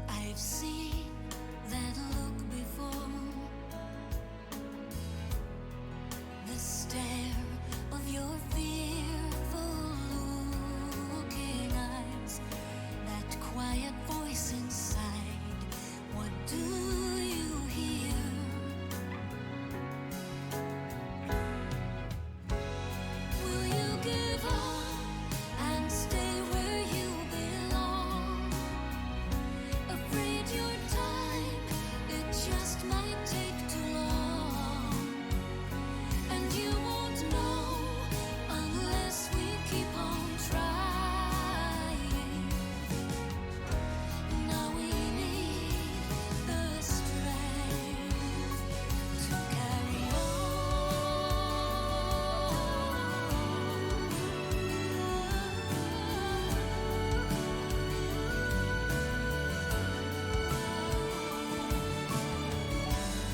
I've seen that look before. The stare of your fearful looking eyes. That quiet voice inside. What do you hear? Will you give up and stay where you belong? Afraid your time, it just might take too long. And you won't know unless we keep on trying. Now we need the strength to carry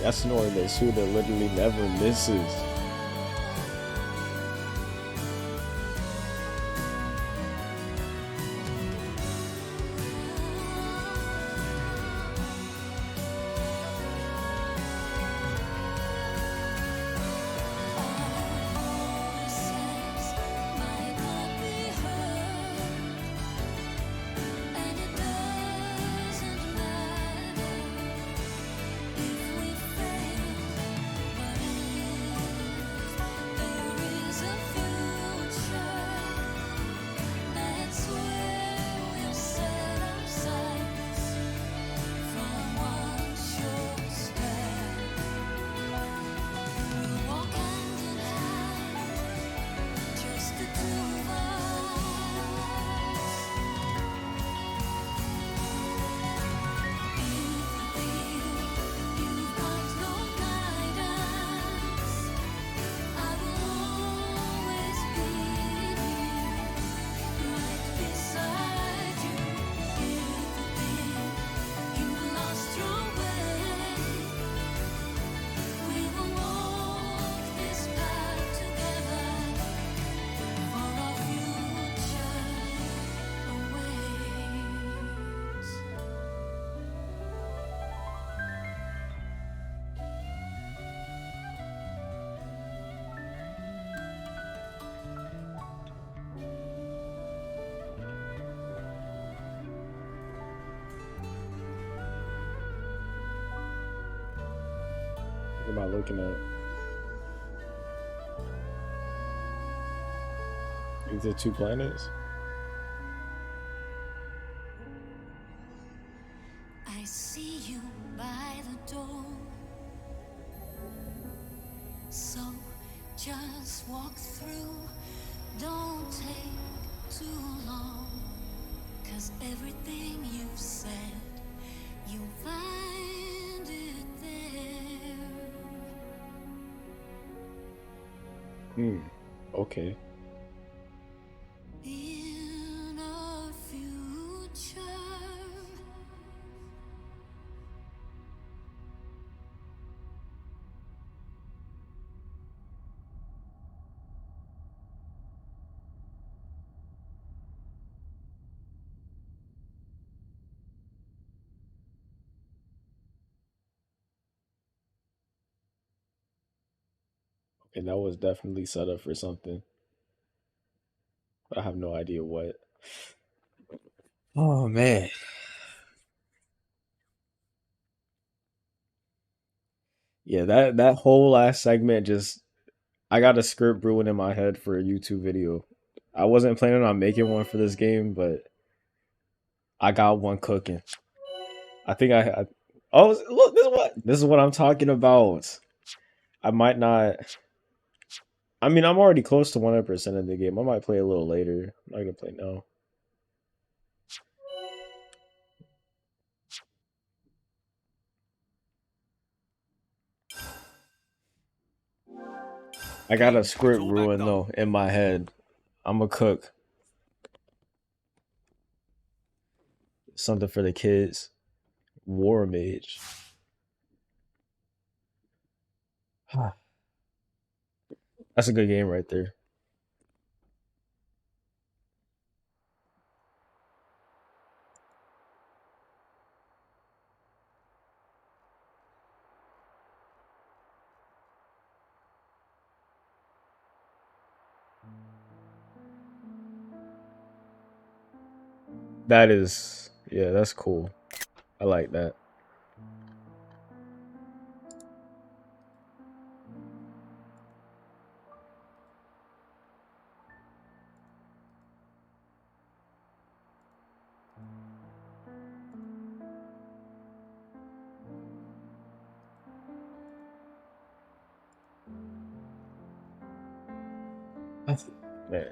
That's Norris, who that literally never misses. voices might not be heard. I looking at? Is it 2 planets? I see you by the door. So just walk through. Don't take too long. 'Cause everything you've said, you'll find it there. Okay. In a future. And that was definitely set up for something. But I have no idea what. Oh man. Yeah, that whole last segment just I got a script brewing in my head for a YouTube video. I wasn't planning on making one for this game, but I got one cooking. I think I oh look, this is what I'm talking about. I might not. I mean, I'm already close to 100% of the game. I might play a little later. I'm not gonna play now. I got a script brewing though in my head. I'm a cook. Something for the kids. War Mage. That's a good game right there. That is, yeah, that's cool. I like that. Man.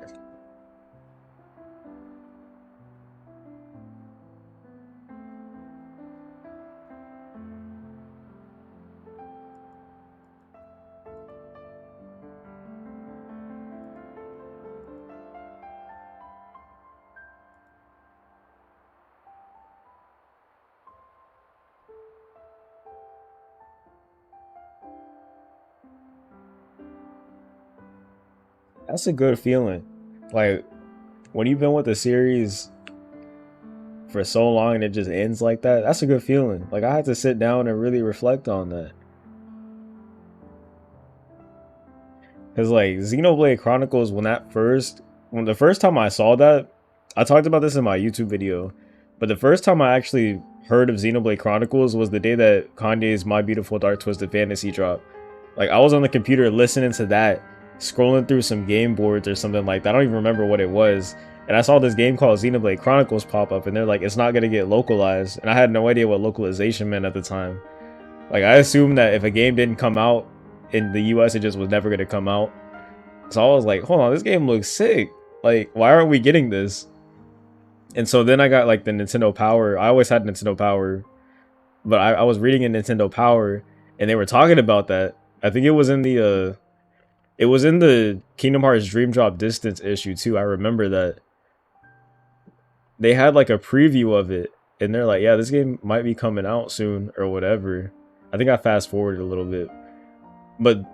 That's a good feeling. Like when you've been with a series for so long and it just ends like that, that's a good feeling. Like I had to sit down and really reflect on that. Cause like Xenoblade Chronicles, when the first time I saw that, I talked about this in my YouTube video, but the first time I actually heard of Xenoblade Chronicles was the day that Kanye's My Beautiful Dark Twisted Fantasy dropped. Like I was on the computer listening to that, scrolling through some game boards or something like that. I don't even remember what it was. And I saw this game called Xenoblade Chronicles pop up and they're like, it's not gonna get localized. And I had no idea what localization meant at the time. Like I assumed that if a game didn't come out in the US, it just was never gonna come out. So I was like, hold on, this game looks sick. Like, why aren't we getting this? And so then I got like the Nintendo Power. I always had Nintendo Power, but I was reading in Nintendo Power and they were talking about that. I think it was in the Kingdom Hearts Dream Drop Distance issue too. I remember that. They had like a preview of it and they're like, yeah, this game might be coming out soon or whatever. I think I fast forwarded a little bit. But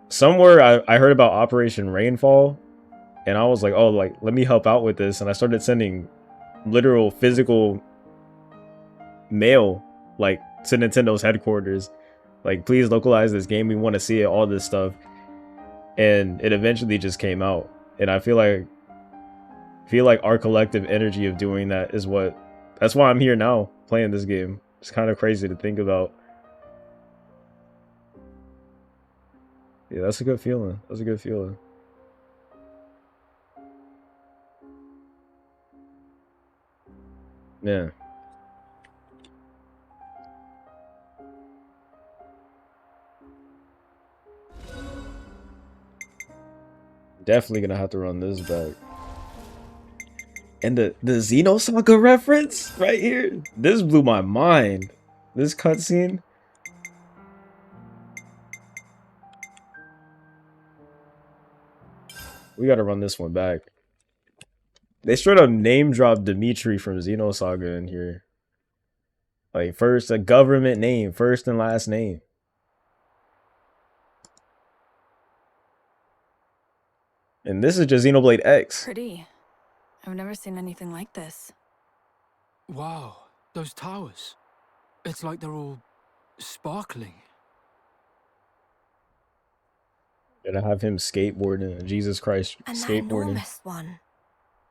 somewhere I heard about Operation Rainfall and I was like, oh, like, let me help out with this. And I started sending literal physical mail, like, to Nintendo's headquarters. Like, please localize this game. We want to see it, all this stuff. And it eventually just came out. And I feel like our collective energy of doing that is that's why I'm here now playing this game. It's kind of crazy to think about. Yeah, that's a good feeling. That's a good feeling. Yeah. Definitely gonna have to run this back. And the Xenosaga reference right here, this blew my mind. This cutscene. We gotta run this one back. They straight up name dropped Dimitri from Xenosaga in here. Like first a government name, first and last name. And this is just Xenoblade X. Pretty. I've never seen anything like this. Wow, those towers. It's like they're all sparkling. Gonna have him skateboarding. Jesus Christ, And that skateboarding. enormous one.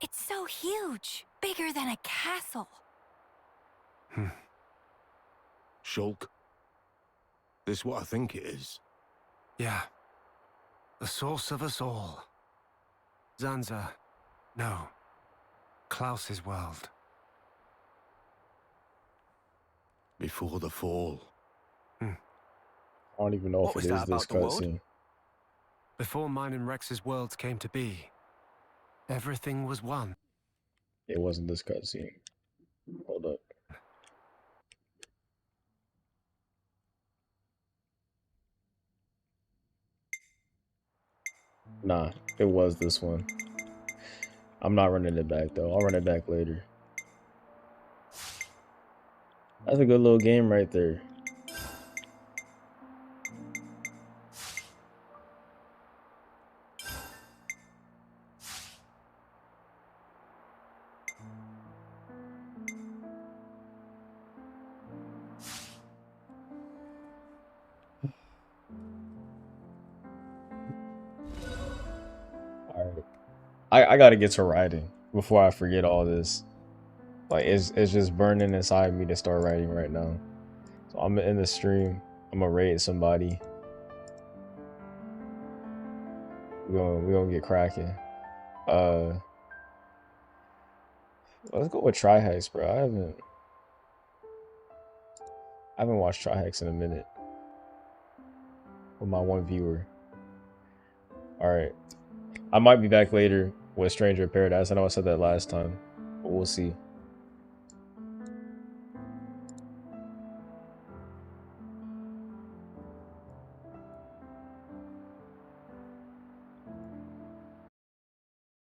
It's so huge. Bigger than a castle. Shulk. This what I think it is. Yeah. The source of us all. Zanza. No. Klaus's world. Before the fall. I don't even know What if was it is that this about the world? cutscene. Before mine and Rex's worlds came to be, everything was one. It wasn't this cutscene. Hold up. Nah, it was this one. I'm not running it back though. I'll run it back later. That's a good little game right there. Alright. I gotta get to writing before I forget all this. Like it's just burning inside me to start writing right now. So I'm in the stream. I'm gonna raid somebody. We're gonna get cracking. Let's go with Trihex, bro. I haven't watched Trihex in a minute. With my one viewer. Alright. I might be back later with Stranger in Paradise. I know I said that last time, but we'll see.